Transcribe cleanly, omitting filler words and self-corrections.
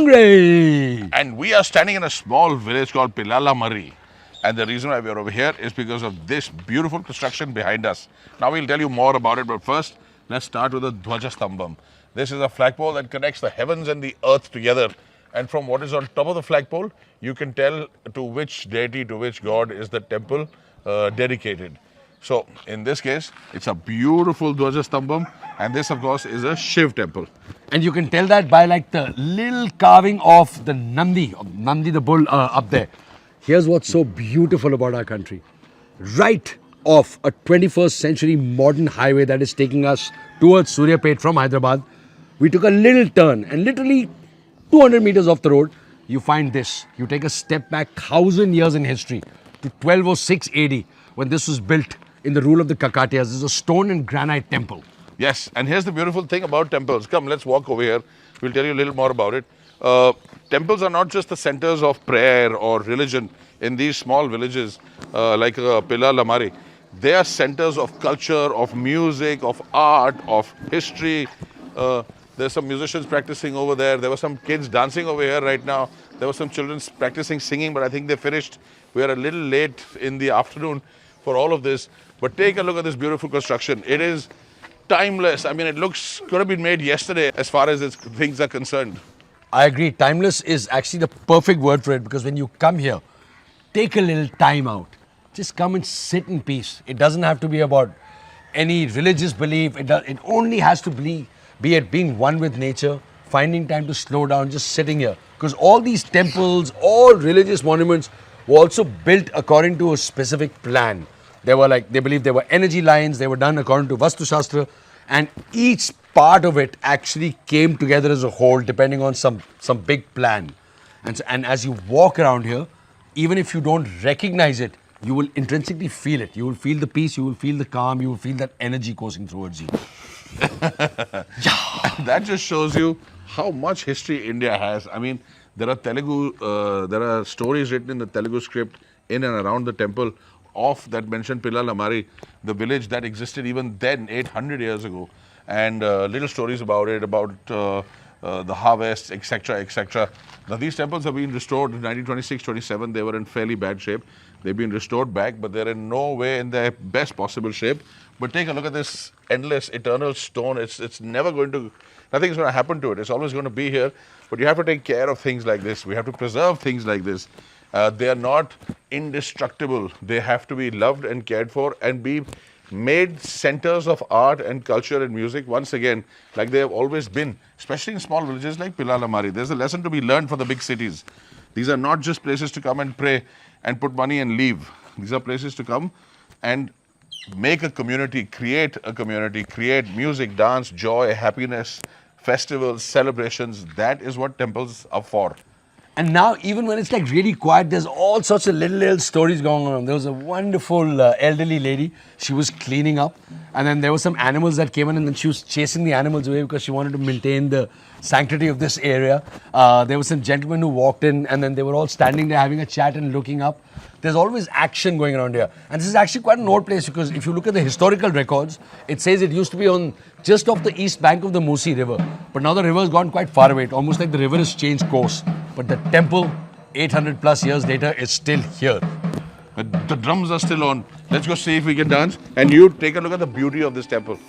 hungry. And we are standing in a small village called Pillalamarri. And the reason why we are over here is because of this beautiful construction behind us. Now we'll tell you more about it, but first, let's start with the Dhwaja Stambham. This is a flagpole that connects the heavens and the earth together. And from what is on top of the flagpole, you can tell to which deity, to which god is the temple dedicated. So, in this case, it's a beautiful Dhwaja Stambham, and this, of course, is a Shiv temple. And you can tell that by like the little carving of the Nandi the bull up there. Here's what's so beautiful about our country. Right off a 21st century modern highway that is taking us towards Suryapet from Hyderabad, we took a little turn and literally 200 meters off the road, you find this. You take a step back 1,000 years in history to 1206 AD when this was built in the rule of the Kakatiyas. This is a stone and granite temple. Yes, and here's the beautiful thing about temples. Come, let's walk over here. We'll tell you a little more about it. Temples are not just the centers of prayer or religion in these small villages like Pillalamarri. They are centers of culture, of music, of art, of history. There's some musicians practicing over there. There were some kids dancing over here right now. There were some children practicing singing, but I think they finished. We are a little late in the afternoon for all of this. But take a look at this beautiful construction. It is timeless. I mean, it looks could have been made yesterday as far as things are concerned. I agree. Timeless is actually the perfect word for it, because when you come here, take a little time out. Just come and sit in peace. It doesn't have to be about any religious belief. It only has to be it being one with nature, finding time to slow down, just sitting here. Because all these temples, all religious monuments were also built according to a specific plan. They believe there were energy lines, they were done according to Vastu Shastra, and each part of it actually came together as a whole depending on some big plan. And as you walk around here, even if you don't recognize it, you will intrinsically feel it. You will feel the peace, you will feel the calm, you will feel that energy coursing towards you. That just shows you how much history India has. I mean, there are stories written in the Telugu script in and around the temple of that mentioned Pillalamarri, the village that existed even then, 800 years ago. And little stories about it, about the harvest, etc., etc. Now, these temples have been restored in 1926-27. They were in fairly bad shape. They've been restored back, but they're in no way in their best possible shape. But take a look at this endless, eternal stone. It's never going to, nothing's going to happen to it. It's always going to be here. But you have to take care of things like this. We have to preserve things like this. They are not indestructible. They have to be loved and cared for and be made centers of art and culture and music once again, like they have always been, especially in small villages like Pillalamarri. There's a lesson to be learned for the big cities. These are not just places to come and pray and put money and leave. These are places to come and make a community, create music, dance, joy, happiness, festivals, celebrations. That is what temples are for. And now, even when it's like really quiet, there's all sorts of little stories going on. There was a wonderful elderly lady. She was cleaning up. And then there were some animals that came in, and then she was chasing the animals away because she wanted to maintain the sanctity of this area. There were some gentlemen who walked in, and then they were all standing there having a chat and looking up. There's always action going around here. And this is actually quite an old place, because if you look at the historical records, it says it used to be on just off the east bank of the Musi River. But now the river has gone quite far away. It's almost like the river has changed course. But the temple, 800 plus years later, is still here. The drums are still on. Let's go see if we can dance. And you take a look at the beauty of this temple.